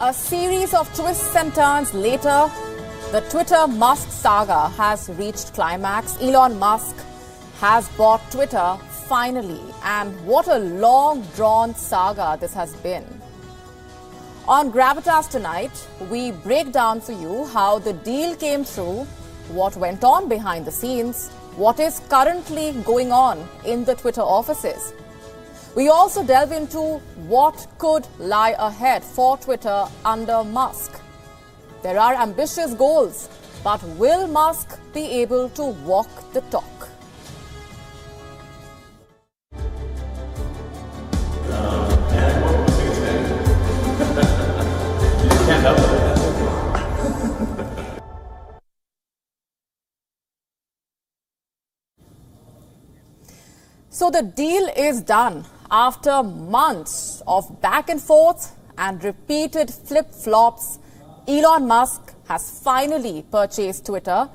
A series of twists and turns later, the Twitter Musk saga has reached climax. Elon Musk has bought Twitter finally, and what a long-drawn saga this has been. On Gravitas tonight, we break down for you how the deal came through, what went on behind the scenes, what is currently going on in the Twitter offices. We also delve into what could lie ahead for Twitter under Musk. There are ambitious goals, but will Musk be able to walk the talk? So the deal is done. After months of back and forth and repeated flip-flops, Elon Musk has finally purchased Twitter.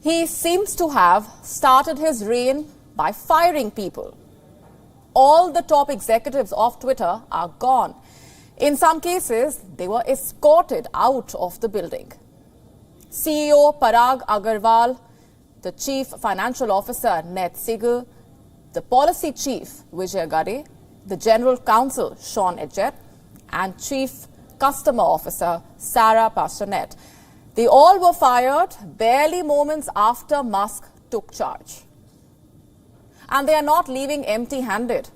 He seems to have started his reign by firing people. All the top executives of Twitter are gone. In some cases, they were escorted out of the building. CEO Parag Agarwal, the Chief Financial Officer Ned Siegel, the Policy Chief Vijay Gadde, the General Counsel Sean Edgett, and Chief Customer Officer Sarah Pasternet. They all were fired barely moments after Musk took charge. And they are not leaving empty-handed.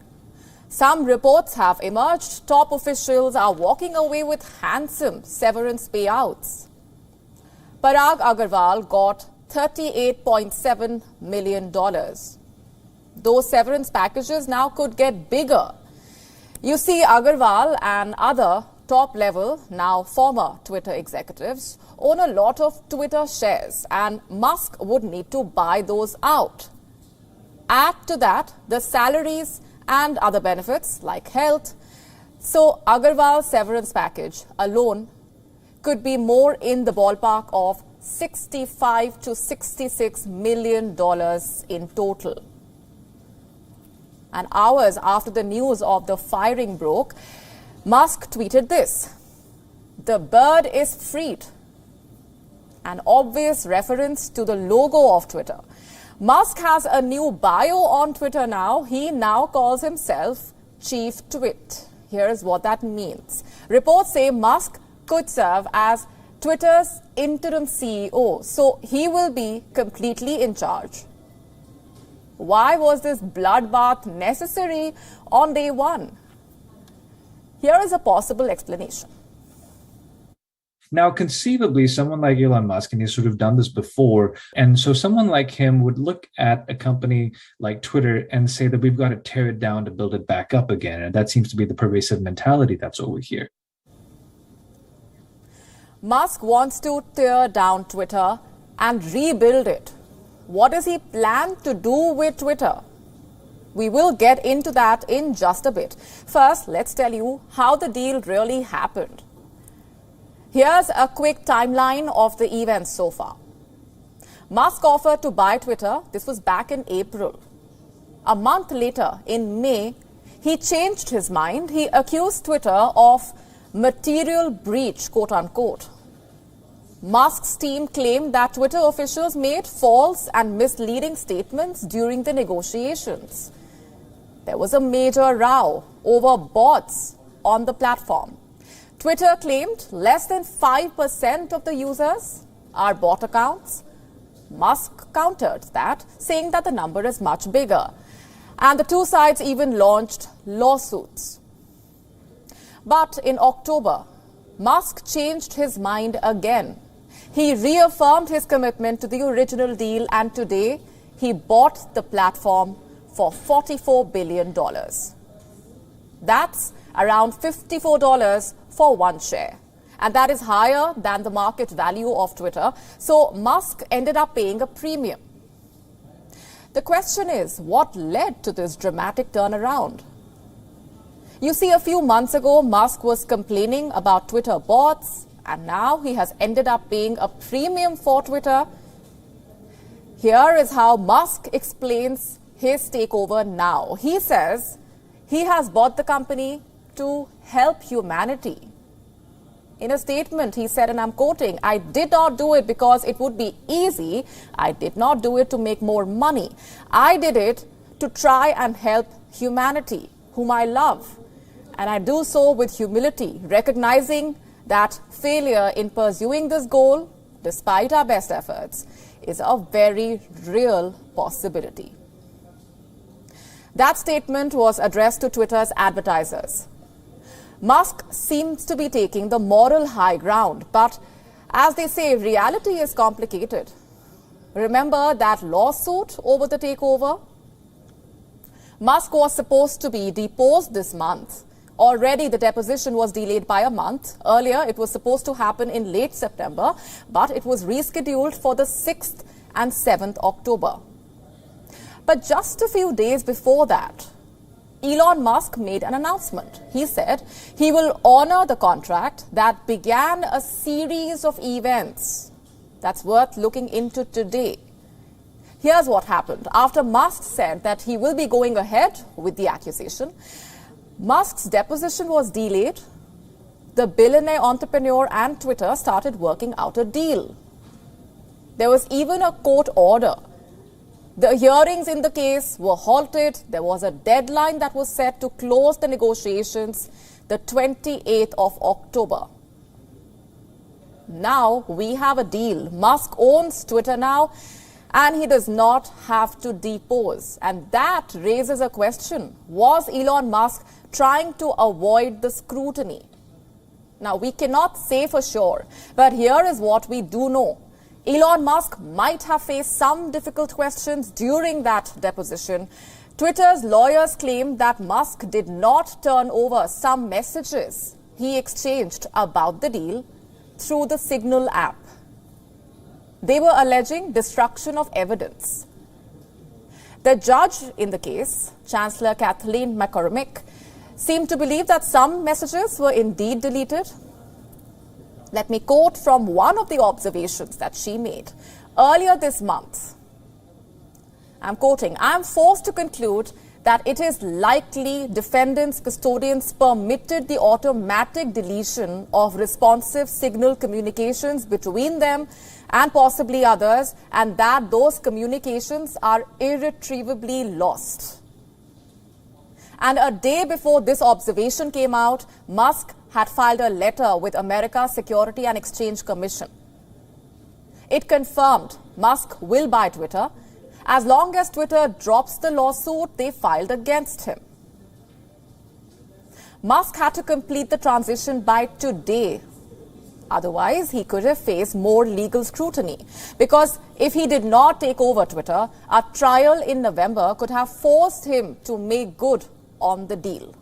Some reports have emerged. Top officials are walking away with handsome severance payouts. Parag Agarwal got $38.7 million. Those severance packages now could get bigger. You see, Agarwal and other top-level, now former Twitter executives, own a lot of Twitter shares, and Musk would need to buy those out. Add to that the salaries and other benefits like health. So Agarwal's severance package alone could be more in the ballpark of $65 to $66 million in total. And hours after the news of the firing broke, Musk tweeted this: "The bird is freed." An obvious reference to the logo of Twitter. Musk has a new bio on Twitter now. He now calls himself Chief Twit. Here's what that means. Reports say Musk could serve as Twitter's interim CEO, so he will be completely in charge. Why was this bloodbath necessary on day one? Here is a possible explanation. Now, conceivably, someone like Elon Musk, and he's sort of done this before, and so someone like him would look at a company like Twitter and say that we've got to tear it down to build it back up again. And that seems to be the pervasive mentality that's over here. Musk wants to tear down Twitter and rebuild it. What does he plan to do with Twitter? We will get into that in just a bit. First, let's tell you how the deal really happened. Here's a quick timeline of the events so far. Musk offered to buy Twitter. This was back in April. A month later, in May, he changed his mind. He accused Twitter of material breach, quote unquote. Musk's team claimed that Twitter officials made false and misleading statements during the negotiations. There was a major row over bots on the platform. Twitter claimed less than 5% of the users are bot accounts. Musk countered that, saying that the number is much bigger. And the two sides even launched lawsuits. But in October, Musk changed his mind again. He reaffirmed his commitment to the original deal, and today he bought the platform for $44 billion. That's around $54 for one share. And that is higher than the market value of Twitter. So Musk ended up paying a premium. The question is, what led to this dramatic turnaround? You see, a few months ago, Musk was complaining about Twitter bots, and now he has ended up paying a premium for Twitter. Here is how Musk explains his takeover now. He says he has bought the company to help humanity. In a statement, he said, and I'm quoting, "I did not do it because it would be easy. I did not do it to make more money. I did it to try and help humanity, whom I love. And I do so with humility, recognizing that failure in pursuing this goal, despite our best efforts, is a very real possibility." That statement was addressed to Twitter's advertisers. Musk seems to be taking the moral high ground, but as they say, reality is complicated. Remember that lawsuit over the takeover? Musk was supposed to be deposed this month. Already the deposition was delayed by a month. Earlier, it was supposed to happen in late September, but it was rescheduled for the 6th and 7th October. But just a few days before that, Elon Musk made an announcement. He said he will honor the contract that began a series of events that's worth looking into today. Here's what happened. After Musk said that he will be going ahead with the accusation, Musk's deposition was delayed. The billionaire entrepreneur and Twitter started working out a deal. There was even a court order. The hearings in the case were halted. There was a deadline that was set to close the negotiations, the 28th of October. Now we have a deal. Musk owns Twitter now, and he does not have to depose. And that raises a question. Was Elon Musk trying to avoid the scrutiny? Now, we cannot say for sure, but here is what we do know. Elon Musk might have faced some difficult questions during that deposition. Twitter's lawyers claim that Musk did not turn over some messages he exchanged about the deal through the Signal app. They were alleging destruction of evidence. The judge in the case, Chancellor Kathleen McCormick, seemed to believe that some messages were indeed deleted. Let me quote from one of the observations that she made earlier this month. I'm quoting, "I am forced to conclude that it is likely defendants' custodians permitted the automatic deletion of responsive Signal communications between them and possibly others, and that those communications are irretrievably lost." And a day before this observation came out, Musk had filed a letter with America's Security and Exchange Commission. It confirmed Musk will buy Twitter as long as Twitter drops the lawsuit they filed against him. Musk had to complete the transition by today. Otherwise, he could have faced more legal scrutiny. Because if he did not take over Twitter, a trial in November could have forced him to make good on the deal.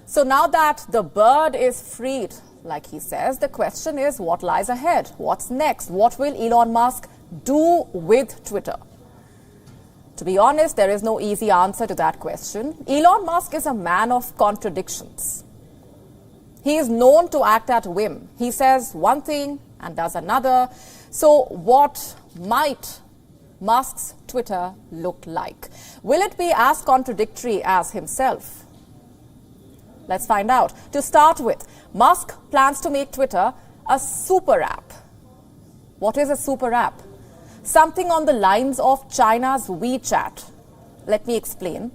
So now that the bird is freed, like he says, the question is what lies ahead? What's next? What will Elon Musk do with Twitter? To be honest, there is no easy answer to that question. Elon Musk is a man of contradictions. He is known to act at whim. He says one thing and does another. So what might Musk's Twitter look like? Will it be as contradictory as himself? Let's find out. To start with, Musk plans to make Twitter a super app. What is a super app? Something on the lines of China's WeChat. Let me explain.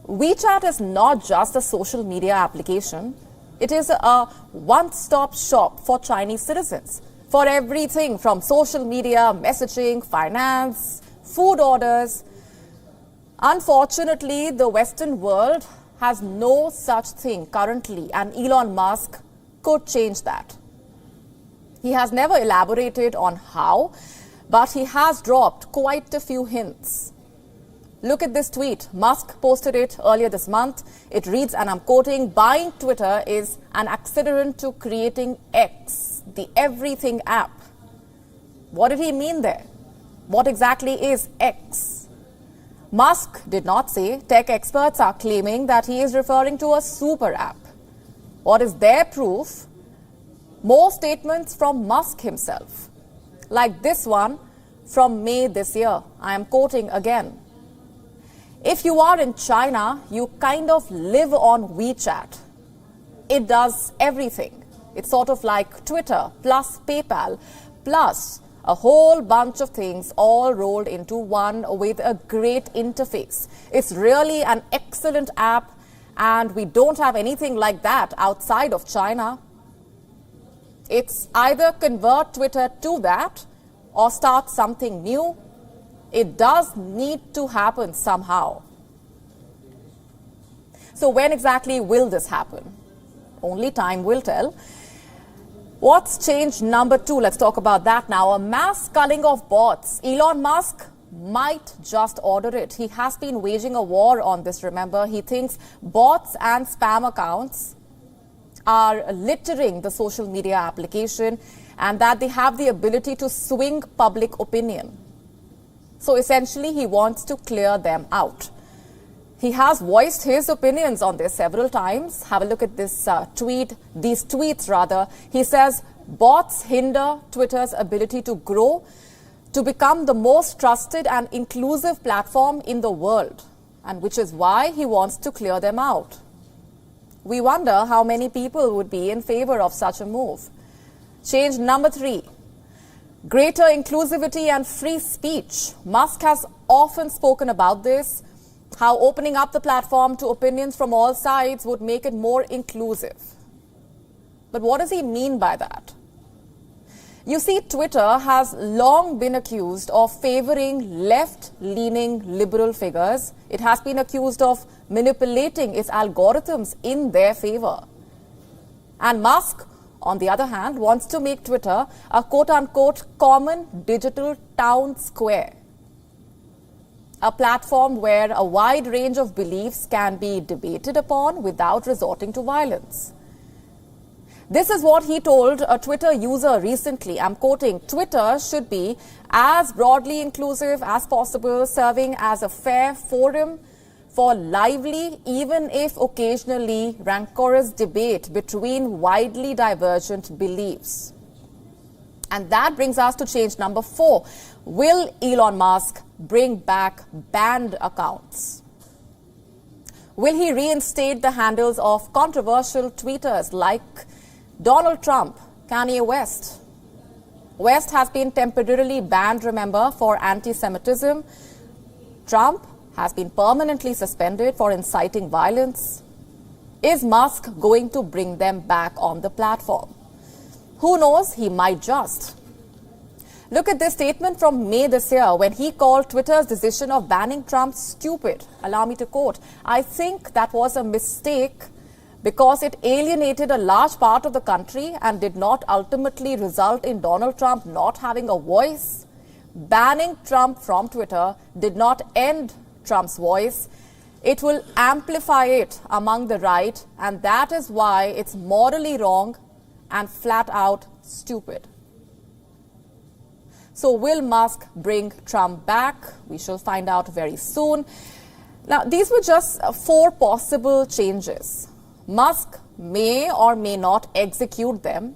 WeChat is not just a social media application. It is a one-stop shop for Chinese citizens for everything from social media, messaging, finance, food orders. Unfortunately, the Western world has no such thing currently, and Elon Musk could change that. He has never elaborated on how, but he has dropped quite a few hints. Look at this tweet. Musk posted it earlier this month. It reads, and I'm quoting, "Buying Twitter is an accelerant to creating X, the everything app." What did he mean there? What exactly is X? Musk did not say. Tech experts are claiming that he is referring to a super app. What is their proof? More statements from Musk himself, like this one from May this year. I am quoting again. "If you are in China, you kind of live on WeChat. it does everything. It's sort of like Twitter plus PayPal plus a whole bunch of things all rolled into one with a great interface. It's really an excellent app, and we don't have anything like that outside of China. It's either convert Twitter to that or start something new. It does need to happen somehow. So when exactly will this happen? Only time will tell. What's change number 2? Let's talk about that now. A mass culling of bots. Elon Musk might just order it. He has been waging a war on this, remember. He thinks bots and spam accounts are littering the social media application and that they have the ability to swing public opinion. So essentially, he wants to clear them out. He has voiced his opinions on this several times. Have a look at this these tweets rather. He says bots hinder Twitter's ability to grow, to become the most trusted and inclusive platform in the world, and which is why he wants to clear them out. We wonder how many people would be in favor of such a move. Change number 3. Greater inclusivity and free speech. Musk has often spoken about this, how opening up the platform to opinions from all sides would make it more inclusive. But what does he mean by that? You see, Twitter has long been accused of favoring left-leaning liberal figures. It has been accused of manipulating its algorithms in their favor. And Musk, on the other hand, wants to make Twitter a quote-unquote common digital town square. A platform where a wide range of beliefs can be debated upon without resorting to violence. This is what he told a Twitter user recently. I'm quoting, Twitter should be as broadly inclusive as possible, serving as a fair forum for lively, even if occasionally rancorous debate between widely divergent beliefs. And that brings us to change number 4. Will Elon Musk bring back banned accounts? Will he reinstate the handles of controversial tweeters like Donald Trump, Kanye West? West has been temporarily banned, remember, for anti-Semitism. Trump has been permanently suspended for inciting violence. Is Musk going to bring them back on the platform? Who knows? He might just. Look at this statement from May this year when he called Twitter's decision of banning Trump stupid. Allow me to quote, "I think that was a mistake because it alienated a large part of the country and did not ultimately result in Donald Trump not having a voice. Banning Trump from Twitter did not end Trump's voice. It will amplify it among the right, and that is why it's morally wrong and flat out stupid." So will Musk bring Trump back? We shall find out very soon. Now, these were just 4 possible changes. Musk may or may not execute them.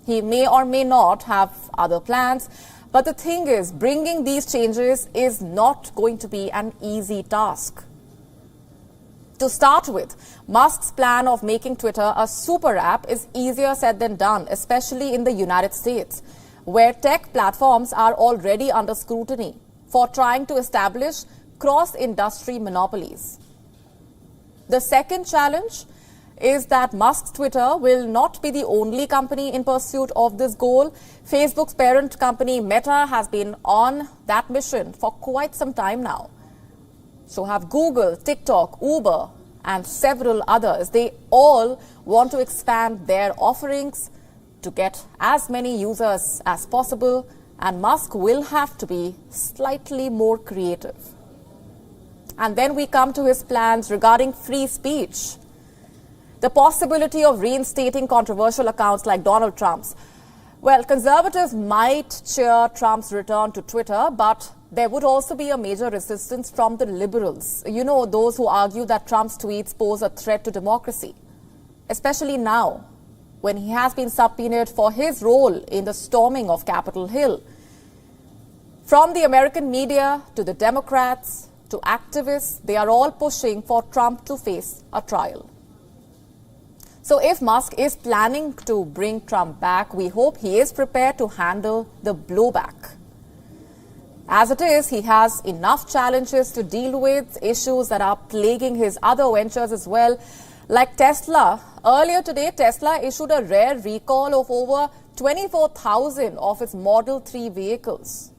He may or may not have other plans. But the thing is, bringing these changes is not going to be an easy task. To start with, Musk's plan of making Twitter a super app is easier said than done, especially in the United States, where tech platforms are already under scrutiny for trying to establish cross-industry monopolies. The second challenge is that Musk's Twitter will not be the only company in pursuit of this goal. Facebook's parent company Meta has been on that mission for quite some time now. So have Google, TikTok, Uber, and several others. They all want to expand their offerings to get as many users as possible, and Musk will have to be slightly more creative. And then we come to his plans regarding free speech. The possibility of reinstating controversial accounts like Donald Trump's. Well, conservatives might cheer Trump's return to Twitter, but there would also be a major resistance from the liberals. You know, those who argue that Trump's tweets pose a threat to democracy, especially now, when he has been subpoenaed for his role in the storming of Capitol Hill. From the American media to the Democrats to activists, they are all pushing for Trump to face a trial. So if Musk is planning to bring Trump back, we hope he is prepared to handle the blowback. As it is, he has enough challenges to deal with, issues that are plaguing his other ventures as well, like Tesla. Earlier today, Tesla issued a rare recall of over 24,000 of its Model 3 vehicles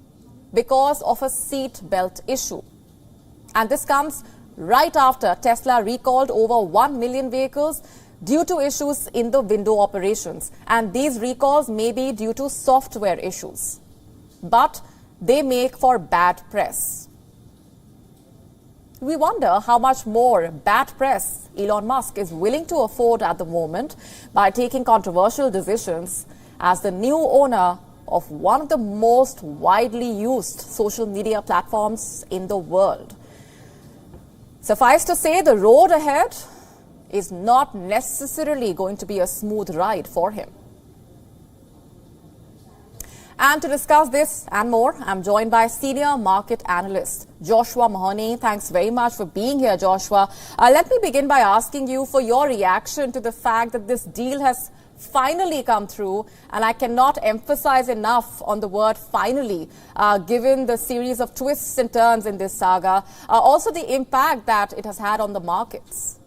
because of a seat belt issue. And this comes right after Tesla recalled over 1 million vehicles due to issues in the window operations. And these recalls may be due to software issues, but they make for bad press. We wonder how much more bad press Elon Musk is willing to afford at the moment by taking controversial decisions as the new owner of one of the most widely used social media platforms in the world. Suffice to say, the road ahead is not necessarily going to be a smooth ride for him. And to discuss this and more, I'm joined by senior market analyst Joshua Mahoney. Thanks very much for being here, Joshua. Let me begin by asking you for your reaction to the fact that this deal has finally come through, and I cannot emphasize enough on the word finally, given the series of twists and turns in this saga, also the impact that it has had on the markets.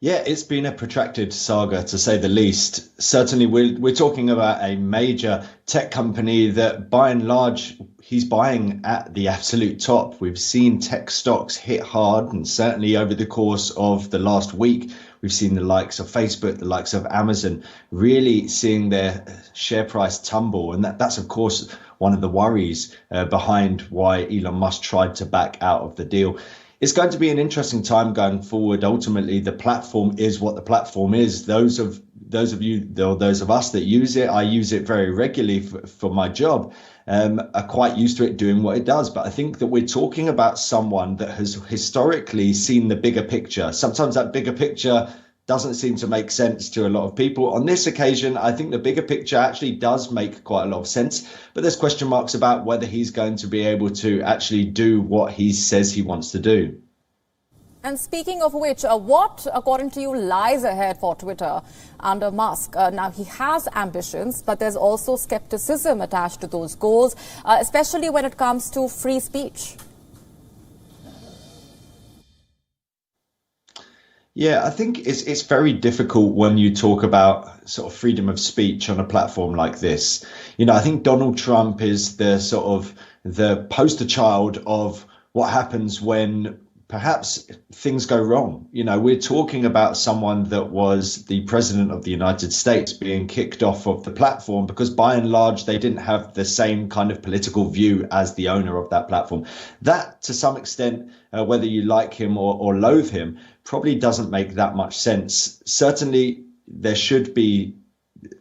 Yeah, it's been a protracted saga, to say the least. Certainly, we're talking about a major tech company that, by and large, he's buying at the absolute top. We've seen tech stocks hit hard, and certainly over the course of the last week, we've seen the likes of Facebook, the likes of Amazon, really seeing their share price tumble. And that's, of course, one of the worries behind why Elon Musk tried to back out of the deal. It's going to be an interesting time going forward. Ultimately, the platform is what the platform is. Those of you, or those of us that use it, I use it very regularly for my job, are quite used to it doing what it does. But I think that we're talking about someone that has historically seen the bigger picture. Sometimes that bigger picture doesn't seem to make sense to a lot of people. On this occasion, I think the bigger picture actually does make quite a lot of sense, but there's question marks about whether he's going to be able to actually do what he says he wants to do. And speaking of which, what, according to you, lies ahead for Twitter under Musk? Now, he has ambitions, but there's also skepticism attached to those goals, especially when it comes to free speech. Yeah, I think it's very difficult when you talk about sort of freedom of speech on a platform like this. You know, I think Donald Trump is the sort of the poster child of what happens when perhaps things go wrong. You know, we're talking about someone that was the president of the United States being kicked off of the platform because by and large, they didn't have the same kind of political view as the owner of that platform. That, to some extent, whether you like him or loathe him, probably doesn't make that much sense. Certainly, there should be,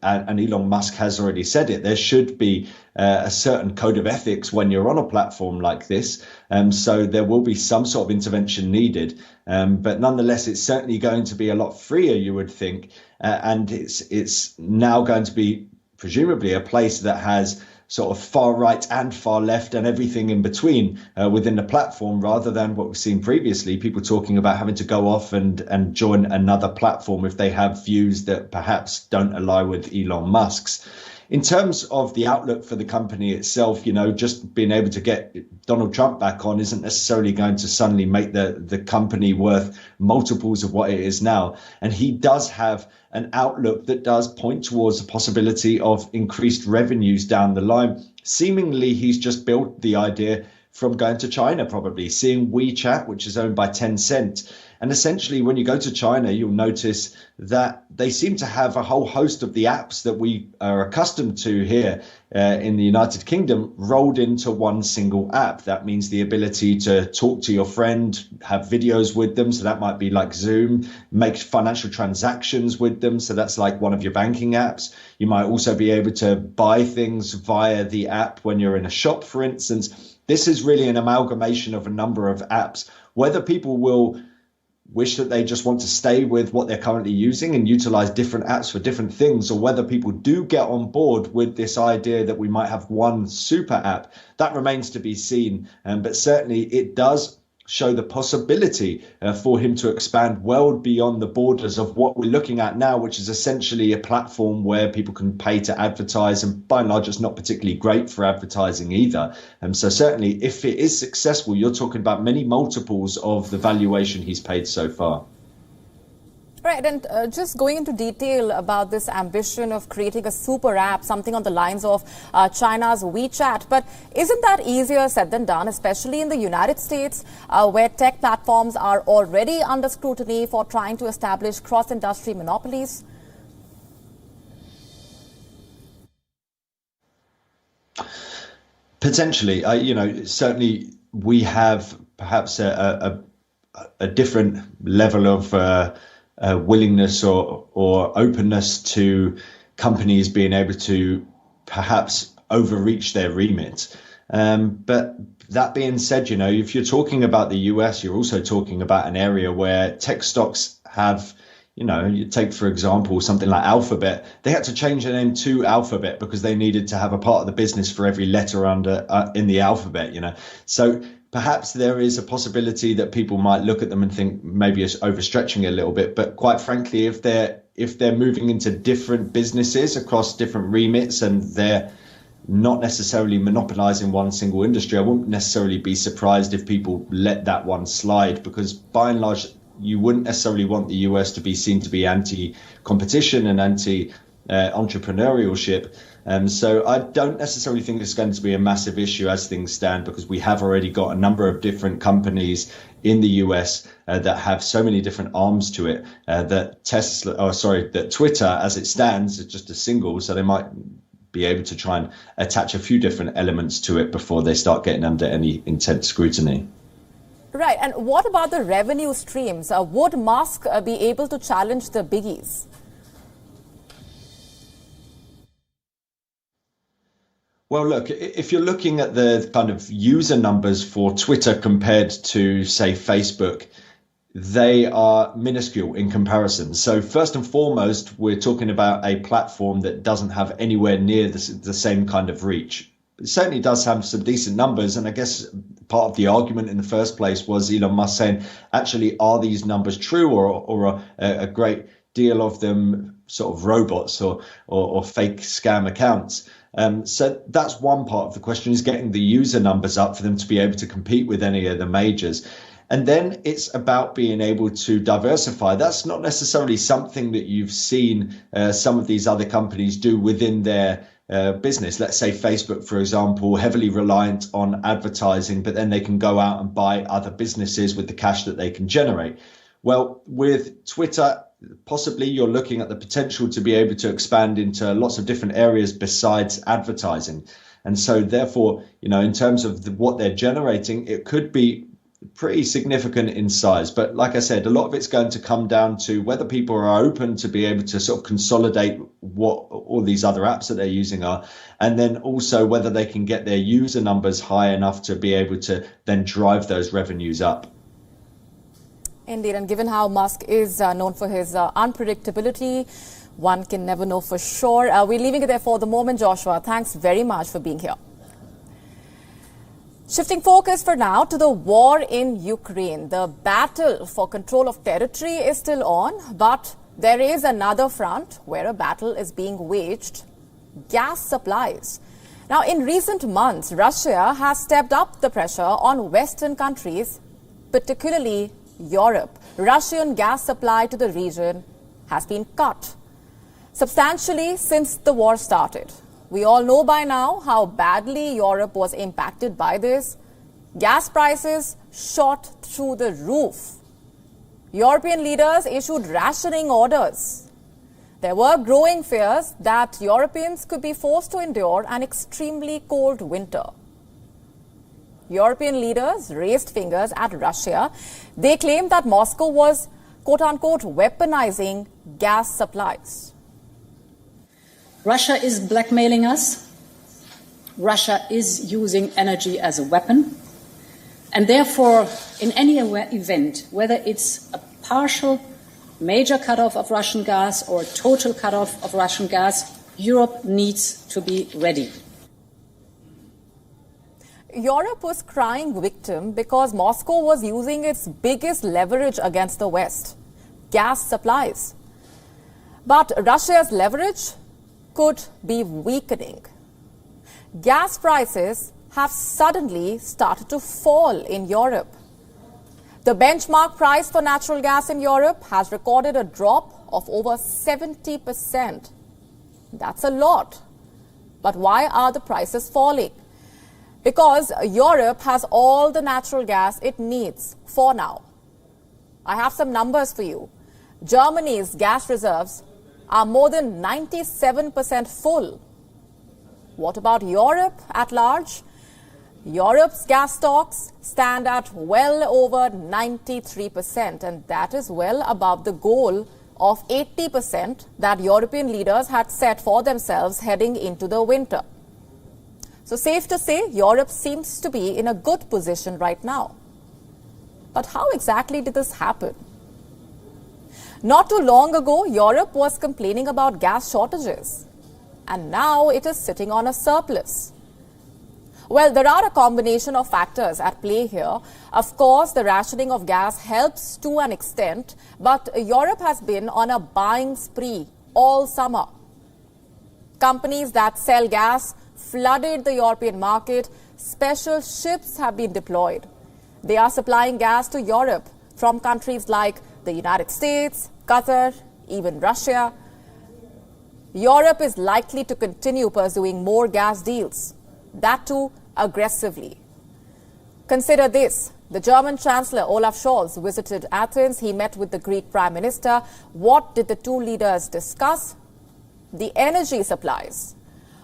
and Elon Musk has already said it, there should be a certain code of ethics when you're on a platform like this. So there will be some sort of intervention needed. But nonetheless, it's certainly going to be a lot freer, you would think. And it's now going to be presumably a place that has sort of far right and far left and everything in between within the platform, rather than what we've seen previously, people talking about having to go off and join another platform if they have views that perhaps don't align with Elon Musk's. In terms of the outlook for the company itself, you know, just being able to get Donald Trump back on isn't necessarily going to suddenly make the company worth multiples of what it is now. And he does have an outlook that does point towards the possibility of increased revenues down the line. Seemingly, he's just built the idea from going to China, probably seeing WeChat, which is owned by Tencent. And essentially, when you go to China, you'll notice that they seem to have a whole host of the apps that we are accustomed to here in the United Kingdom rolled into one single app. That means the ability to talk to your friend, have videos with them. So that might be like Zoom, make financial transactions with them. So that's like one of your banking apps. You might also be able to buy things via the app when you're in a shop, for instance. This is really an amalgamation of a number of apps. Whether people will wish that they just want to stay with what they're currently using and utilize different apps for different things, or whether people do get on board with this idea that we might have one super app, that remains to be seen. But certainly it does show the possibility for him to expand well beyond the borders of what we're looking at now, which is essentially a platform where people can pay to advertise, and by and large it's not particularly great for advertising either. So certainly if it is successful, you're talking about many multiples of the valuation he's paid so far. Right, and just going into detail about this ambition of creating a super app, something on the lines of China's WeChat. But isn't that easier said than done, especially in the United States, where tech platforms are already under scrutiny for trying to establish cross-industry monopolies? Potentially, certainly we have perhaps a different level of willingness or openness to companies being able to perhaps overreach their remit. But that being said, if you're talking about the US, you're also talking about an area where tech stocks have, you take, for example, something like Alphabet. They had to change their name to Alphabet because they needed to have a part of the business for every letter under in the alphabet, So perhaps there is a possibility that people might look at them and think maybe it's overstretching a little bit. But quite frankly, if they're moving into different businesses across different remits and they're not necessarily monopolizing one single industry, I wouldn't necessarily be surprised if people let that one slide, because by and large, you wouldn't necessarily want the US to be seen to be anti-competition and anti-entrepreneurship. So I don't necessarily think it's going to be a massive issue as things stand, because we have already got a number of different companies in the US that have so many different arms to it that Twitter, as it stands, is just a single. So they might be able to try and attach a few different elements to it before they start getting under any intense scrutiny. Right. And what about the revenue streams? Would Musk be able to challenge the biggies? Well, look, if you're looking at the kind of user numbers for Twitter compared to, say, Facebook, they are minuscule in comparison. So first and foremost, we're talking about a platform that doesn't have anywhere near the same kind of reach. It certainly does have some decent numbers. And I guess part of the argument in the first place was Elon Musk saying, actually, are these numbers true, or a great deal of them sort of robots or fake scam accounts? So that's one part of the question, is getting the user numbers up for them to be able to compete with any of the majors. And then it's about being able to diversify. That's not necessarily something that you've seen some of these other companies do within their business. Let's say Facebook, for example, heavily reliant on advertising, but then they can go out and buy other businesses with the cash that they can generate. Well, with Twitter, possibly you're looking at the potential to be able to expand into lots of different areas besides advertising. And so therefore, in terms of what they're generating, it could be pretty significant in size. But like I said, a lot of it's going to come down to whether people are open to be able to sort of consolidate what all these other apps that they're using are, and then also whether they can get their user numbers high enough to be able to then drive those revenues up. Indeed, and given how Musk is known for his unpredictability, one can never know for sure. We're leaving it there for the moment, Joshua. Thanks very much for being here. Shifting focus for now to the war in Ukraine. The battle for control of territory is still on, but there is another front where a battle is being waged: gas supplies. Now, in recent months, Russia has stepped up the pressure on Western countries, particularly Europe. Russian gas supply to the region has been cut substantially since the war started. We all know by now how badly Europe was impacted by this. Gas prices shot through the roof. European leaders issued rationing orders. There were growing fears that Europeans could be forced to endure an extremely cold winter. European leaders raised fingers at Russia. They claimed that Moscow was, quote-unquote, weaponizing gas supplies. Russia is blackmailing us. Russia is using energy as a weapon. And therefore, in any event, whether it's a partial major cutoff of Russian gas or a total cutoff of Russian gas, Europe needs to be ready. Europe was crying victim because Moscow was using its biggest leverage against the West, gas supplies. But Russia's leverage could be weakening. Gas prices have suddenly started to fall in Europe. The benchmark price for natural gas in Europe has recorded a drop of over 70%. That's a lot. But why are the prices falling? Because Europe has all the natural gas it needs for now. I have some numbers for you. Germany's gas reserves are more than 97% full. What about Europe at large? Europe's gas stocks stand at well over 93%, and that is well above the goal of 80% that European leaders had set for themselves heading into the winter. So safe to say, Europe seems to be in a good position right now. But how exactly did this happen? Not too long ago, Europe was complaining about gas shortages, and now it is sitting on a surplus. Well, there are a combination of factors at play here. Of course, the rationing of gas helps to an extent, but Europe has been on a buying spree all summer. Companies that sell gas flooded the European market. Special ships have been deployed. They are supplying gas to Europe from countries like the United States, Qatar, even Russia. Europe is likely to continue pursuing more gas deals, that too aggressively. Consider this. The German Chancellor Olaf Scholz visited Athens. He met with the Greek Prime Minister. What did the two leaders discuss? The energy supplies.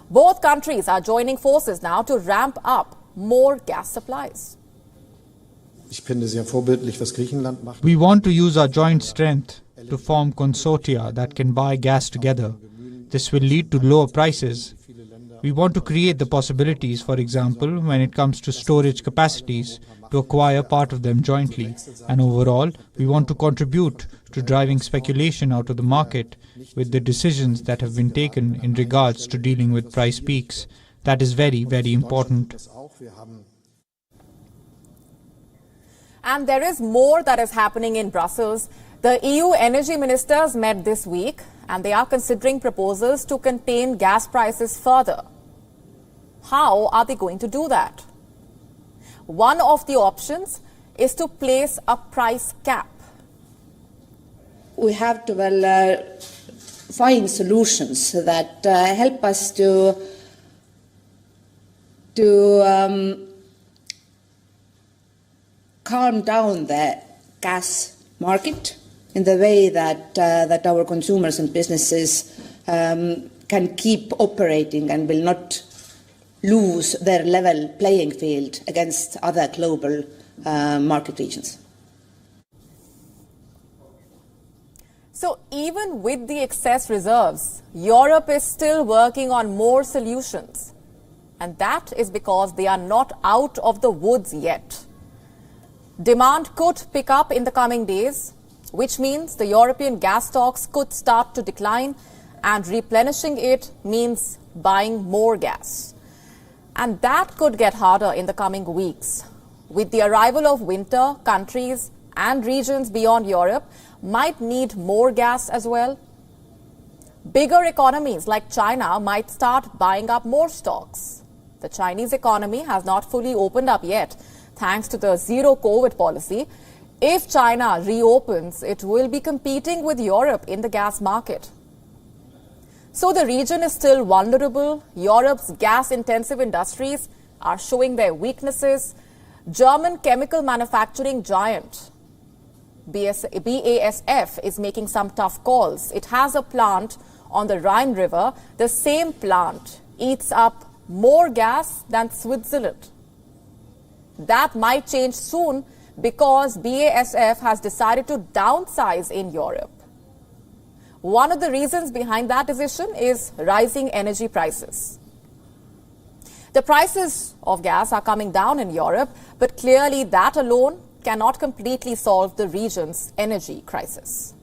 Both countries are joining forces now to ramp up more gas supplies. We want to use our joint strength to form consortia that can buy gas together. This will lead to lower prices. We want to create the possibilities, for example, when it comes to storage capacities, to acquire part of them jointly. And overall, we want to contribute to driving speculation out of the market with the decisions that have been taken in regards to dealing with price peaks. That is very, very important. And there is more that is happening in Brussels. The EU energy ministers met this week, and they are considering proposals to contain gas prices further. How are they going to do that? One of the options is to place a price cap. We have to find solutions that help us to calm down the gas market in the way that our consumers and businesses can keep operating and will not lose their level playing field against other global market regions. So even with the excess reserves, Europe is still working on more solutions. And that is because they are not out of the woods yet. Demand could pick up in the coming days, which means the European gas stocks could start to decline, and replenishing it means buying more gas. And that could get harder in the coming weeks. With the arrival of winter, countries and regions beyond Europe might need more gas as well. Bigger economies like China might start buying up more stocks. The Chinese economy has not fully opened up yet, thanks to the zero COVID policy. If China reopens, it will be competing with Europe in the gas market. So the region is still vulnerable. Europe's gas-intensive industries are showing their weaknesses. German chemical manufacturing giant BASF is making some tough calls. It has a plant on the Rhine River. The same plant eats up more gas than Switzerland. That might change soon because BASF has decided to downsize in Europe. One of the reasons behind that decision is rising energy prices. The prices of gas are coming down in Europe, but clearly that alone cannot completely solve the region's energy crisis.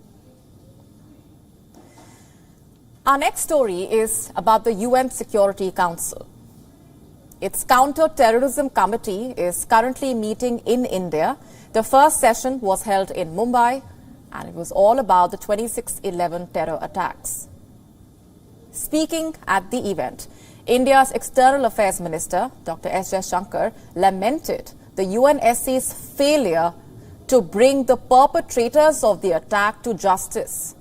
Our next story is about the UN Security Council. Its counter-terrorism committee is currently meeting in India. The first session was held in Mumbai, and it was all about the 26/11 terror attacks. Speaking at the event, India's External Affairs Minister, Dr. S. Jaishankar, lamented the UNSC's failure to bring the perpetrators of the attack to justice.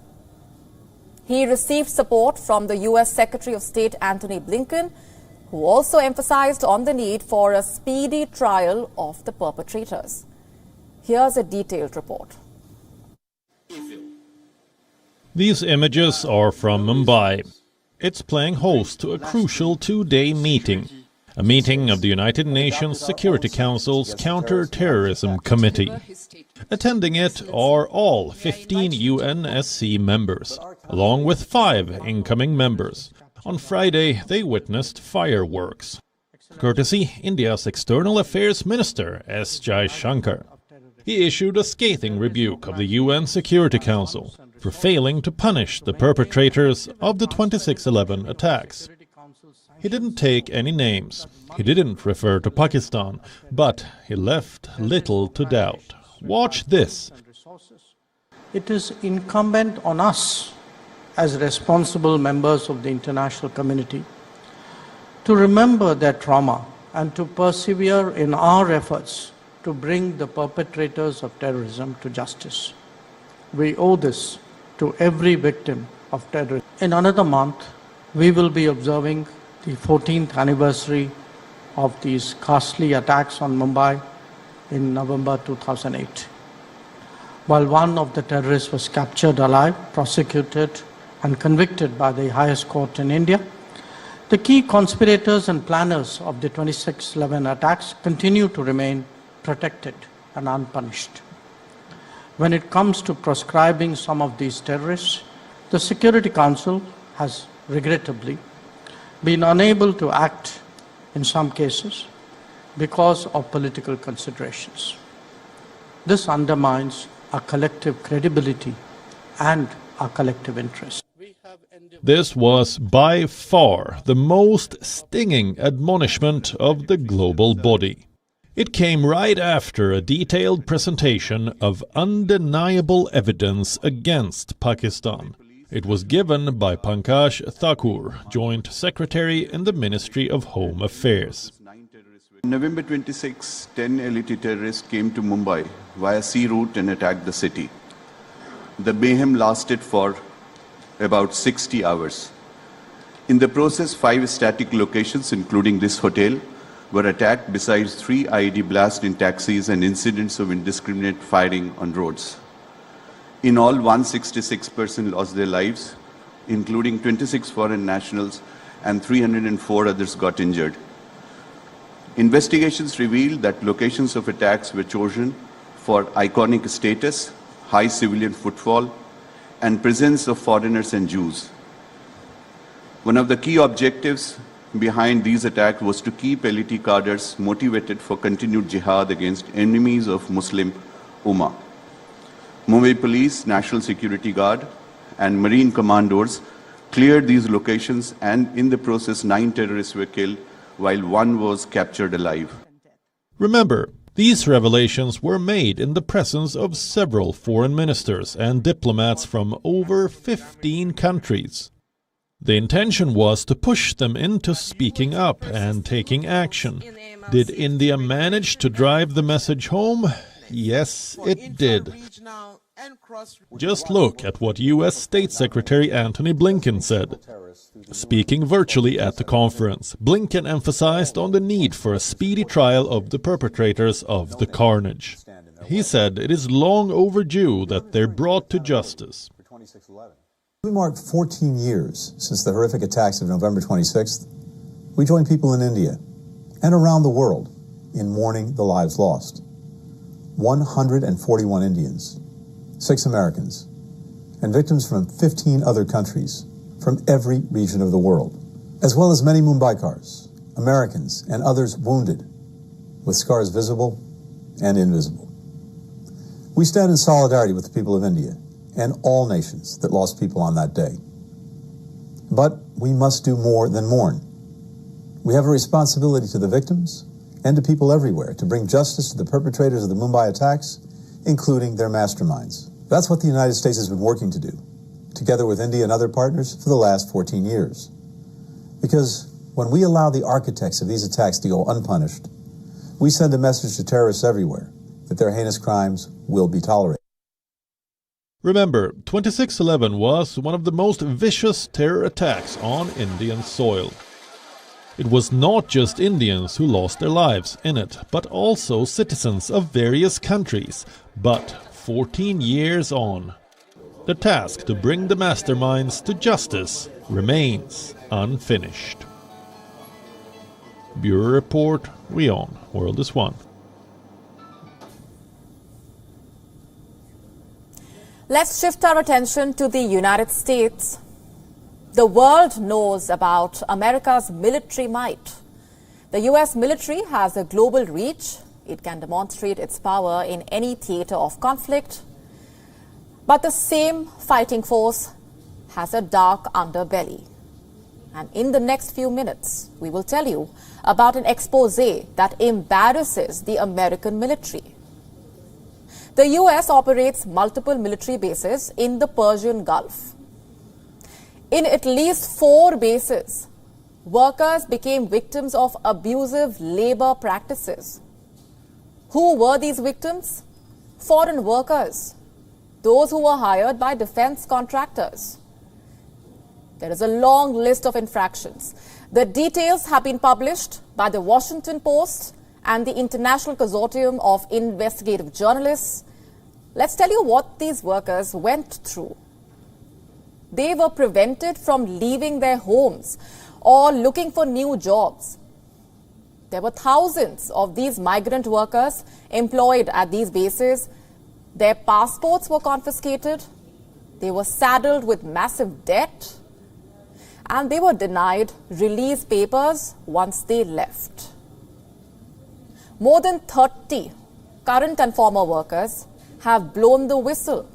He received support from the US Secretary of State Antony Blinken, who also emphasized on the need for a speedy trial of the perpetrators. Here's a detailed report. These images are from Mumbai. It's playing host to a crucial two-day meeting, a meeting of the United Nations Security Council's Counter-Terrorism Committee. Attending it are all 15 UNSC members, along with 5 incoming members. On Friday, they witnessed fireworks. Courtesy India's External Affairs Minister S. Jaishankar. He issued a scathing rebuke of the UN Security Council for failing to punish the perpetrators of the 26/11 attacks. He didn't take any names. He didn't refer to Pakistan, but he left little to doubt. Watch this. It is incumbent on us as responsible members of the international community to remember their trauma and to persevere in our efforts to bring the perpetrators of terrorism to justice. We owe this to every victim of terrorism. In another month, we will be observing the 14th anniversary of these ghastly attacks on Mumbai in November 2008. While one of the terrorists was captured alive, prosecuted and convicted by the highest court in India, the key conspirators and planners of the 26/11 attacks continue to remain protected and unpunished. When it comes to proscribing some of these terrorists, the Security Council has regrettably been unable to act in some cases because of political considerations. This undermines our collective credibility and our collective interest. This was by far the most stinging admonishment of the global body. It came right after a detailed presentation of undeniable evidence against Pakistan. It was given by Pankaj Thakur, Joint Secretary in the Ministry of Home Affairs. On November 26, 10 elite terrorists came to Mumbai via sea route and attacked the city. The mayhem lasted for about 60 hours. In the process, 5 static locations, including this hotel, were attacked, besides 3 IED blasts in taxis and incidents of indiscriminate firing on roads. In all, 166 persons lost their lives, including 26 foreign nationals, and 304 others got injured. Investigations revealed that locations of attacks were chosen for iconic status, high civilian footfall, and presence of foreigners and Jews. One of the key objectives behind these attacks was to keep elite cadres motivated for continued jihad against enemies of Muslim Ummah. Mumbai Police, National Security Guard, and Marine commandos cleared these locations, and in the process 9 terrorists were killed while 1 was captured alive. Remember, these revelations were made in the presence of several foreign ministers and diplomats from over 15 countries. The intention was to push them into speaking up and taking action. Did India manage to drive the message home? Yes, it did. Just look at what U.S. State Secretary Antony Blinken said. Speaking virtually at the conference, Blinken emphasized on the need for a speedy trial of the perpetrators of the carnage. He said it is long overdue that they're brought to justice. We marked 14 years since the horrific attacks of November 26th. We join people in India and around the world in mourning the lives lost. 141 Indians, 6 Americans, and victims from 15 other countries from every region of the world, as well as many Mumbaikars, Americans, and others wounded, with scars visible and invisible. We stand in solidarity with the people of India and all nations that lost people on that day. But we must do more than mourn. We have a responsibility to the victims and to people everywhere to bring justice to the perpetrators of the Mumbai attacks, including their masterminds. That's what the United States has been working to do, together with India and other partners, for the last 14 years. Because when we allow the architects of these attacks to go unpunished, we send a message to terrorists everywhere that their heinous crimes will be tolerated. Remember, 26/11 was one of the most vicious terror attacks on Indian soil. It was not just Indians who lost their lives in it, but also citizens of various countries. But 14 years on, the task to bring the masterminds to justice remains unfinished. Bureau Report, WION, World is One. Let's shift our attention to the United States. The world knows about America's military might. The US military has a global reach. It can demonstrate its power in any theater of conflict. But the same fighting force has a dark underbelly. And in the next few minutes, we will tell you about an expose that embarrasses the American military. The US operates multiple military bases in the Persian Gulf. In at least 4 bases, workers became victims of abusive labor practices. Who were these victims? Foreign workers, those who were hired by defense contractors. There is a long list of infractions. The details have been published by the Washington Post and the International Consortium of Investigative Journalists. Let's tell you what these workers went through. They were prevented from leaving their homes or looking for new jobs. There were thousands of these migrant workers employed at these bases. Their passports were confiscated. They were saddled with massive debt. And they were denied release papers once they left. More than 30 current and former workers have blown the whistle.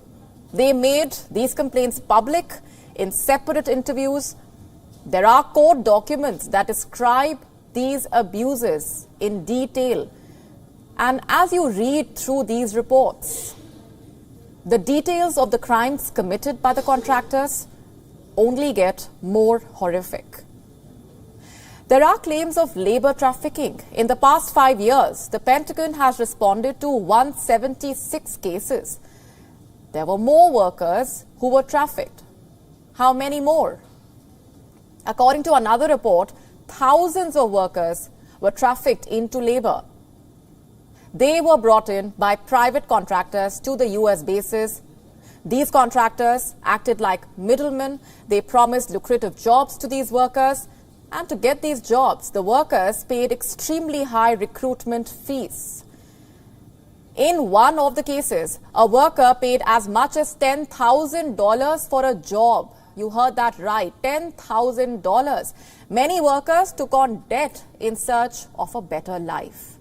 They made these complaints public in separate interviews. There are court documents that describe these abuses in detail. And as you read through these reports, the details of the crimes committed by the contractors only get more horrific. There are claims of labor trafficking. In the past 5 years, the Pentagon has responded to 176 cases. There were more workers who were trafficked. How many more? According to another report, thousands of workers were trafficked into labor. They were brought in by private contractors to the US bases. These contractors acted like middlemen. They promised lucrative jobs to these workers. And to get these jobs, the workers paid extremely high recruitment fees. In one of the cases, a worker paid as much as $10,000 for a job. You heard that right, $10,000. Many workers took on debt in search of a better life.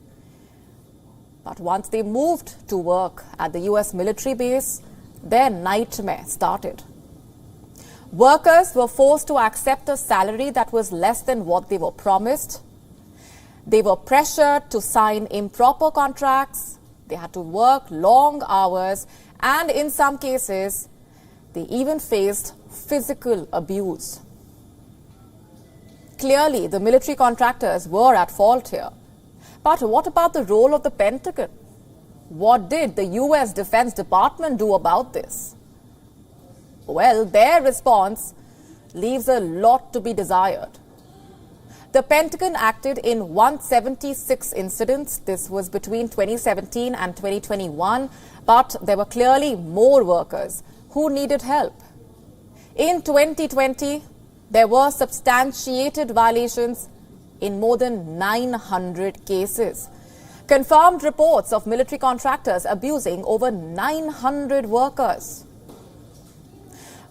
But once they moved to work at the US military base, their nightmare started. Workers were forced to accept a salary that was less than what they were promised. They were pressured to sign improper contracts. They had to work long hours, and in some cases, they even faced physical abuse. Clearly, the military contractors were at fault here. But what about the role of the Pentagon? What did the US Defense Department do about this? Well, their response leaves a lot to be desired. The Pentagon acted in 176 incidents. This was between 2017 and 2021, but there were clearly more workers who needed help. In 2020, there were substantiated violations in more than 900 cases. Confirmed reports of military contractors abusing over 900 workers.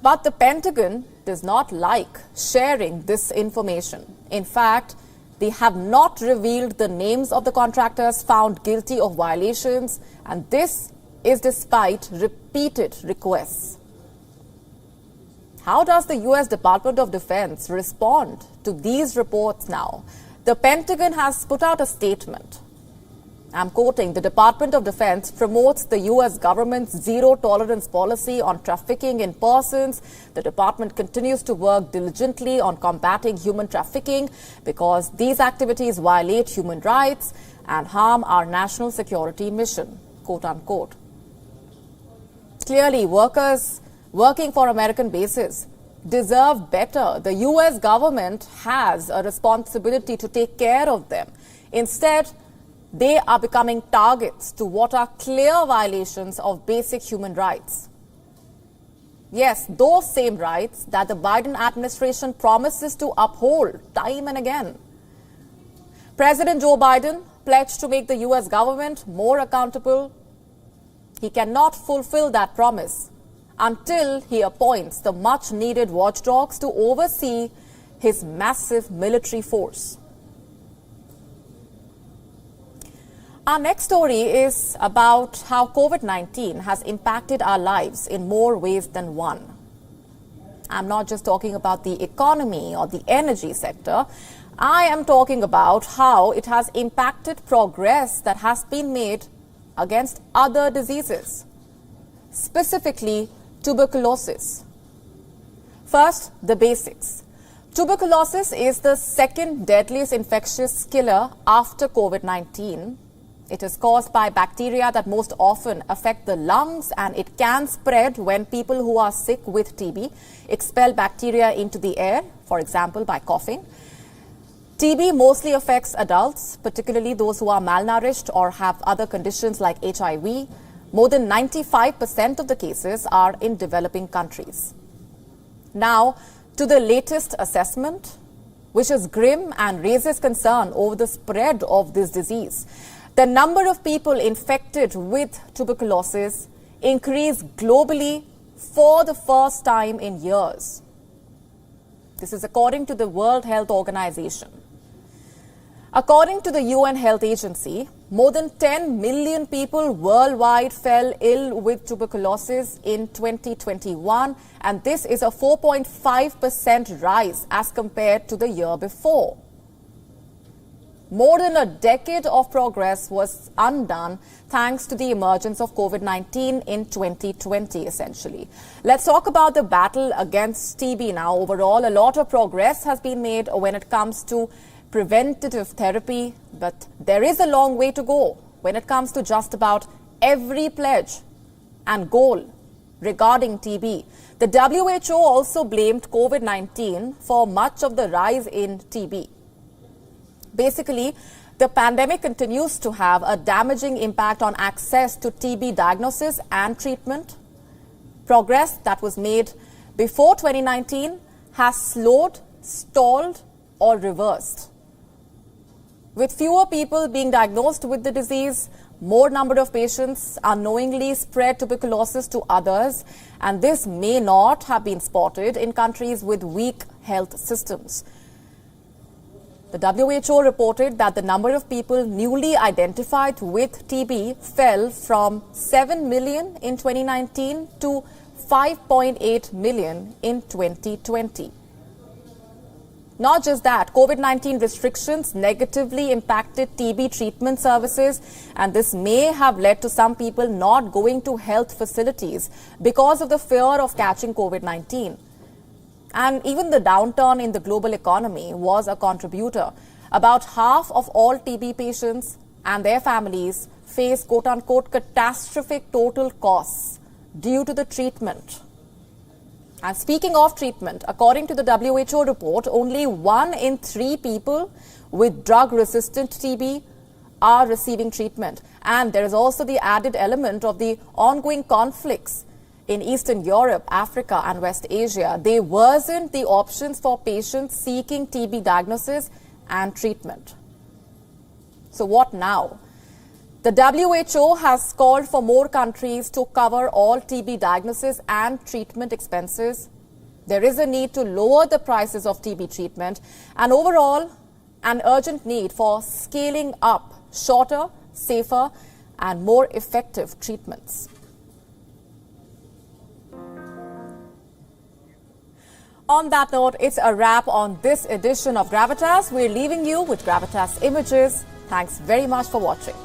But the Pentagon does not like sharing this information. In fact, they have not revealed the names of the contractors found guilty of violations, and this is despite repeated requests. How does the US Department of Defense respond to these reports now? the Pentagon has put out a statement. I'm quoting, "The Department of Defense promotes the U.S. government's zero-tolerance policy on trafficking in persons. The department continues to work diligently on combating human trafficking because these activities violate human rights and harm our national security mission," quote unquote. Clearly, workers working for American bases deserve better. The U.S. government has a responsibility to take care of them. Instead, they are becoming targets to what are clear violations of basic human rights. Yes, those same rights that the Biden administration promises to uphold time and again. President Joe Biden pledged to make the U.S. government more accountable. He cannot fulfill that promise until he appoints the much-needed watchdogs to oversee his massive military force. Our next story is about how COVID-19 has impacted our lives in more ways than one. I'm not just talking about the economy or the energy sector. I am talking about how it has impacted progress that has been made against other diseases, specifically tuberculosis. First, the basics. Tuberculosis is the second deadliest infectious killer after COVID-19. It is caused by bacteria that most often affect the lungs, and it can spread when people who are sick with TB expel bacteria into the air, for example, by coughing. TB mostly affects adults, particularly those who are malnourished or have other conditions like HIV. More than 95% of the cases are in developing countries. Now, to the latest assessment, which is grim and raises concern over the spread of this disease. The number of people infected with tuberculosis increased globally for the first time in years. This is according to the World Health Organization. According to the UN Health Agency, more than 10 million people worldwide fell ill with tuberculosis in 2021, and this is a 4.5% rise as compared to the year before. More than a decade of progress was undone thanks to the emergence of COVID-19 in 2020, essentially. Let's talk about the battle against TB now. Overall, a lot of progress has been made when it comes to preventative therapy, but there is a long way to go when it comes to just about every pledge and goal regarding TB. The WHO also blamed COVID-19 for much of the rise in TB. Basically, the pandemic continues to have a damaging impact on access to TB diagnosis and treatment. Progress that was made before 2019 has slowed, stalled, or reversed. With fewer people being diagnosed with the disease, more number of patients unknowingly spread tuberculosis to others, and this may not have been spotted in countries with weak health systems. The WHO reported that the number of people newly identified with TB fell from 7 million in 2019 to 5.8 million in 2020. Not just that, COVID-19 restrictions negatively impacted TB treatment services, and this may have led to some people not going to health facilities because of the fear of catching COVID-19. And even the downturn in the global economy was a contributor. About half of all TB patients and their families face quote-unquote catastrophic total costs due to the treatment. And speaking of treatment, according to the WHO report, only 1 in 3 people with drug-resistant TB are receiving treatment. And there is also the added element of the ongoing conflicts in Eastern Europe, Africa, and West Asia. They worsened the options for patients seeking TB diagnosis and treatment. So what now? The WHO has called for more countries to cover all TB diagnosis and treatment expenses. There is a need to lower the prices of TB treatment, and overall, an urgent need for scaling up shorter, safer, and more effective treatments. On that note, it's a wrap on this edition of Gravitas. We're leaving you with Gravitas images. Thanks very much for watching.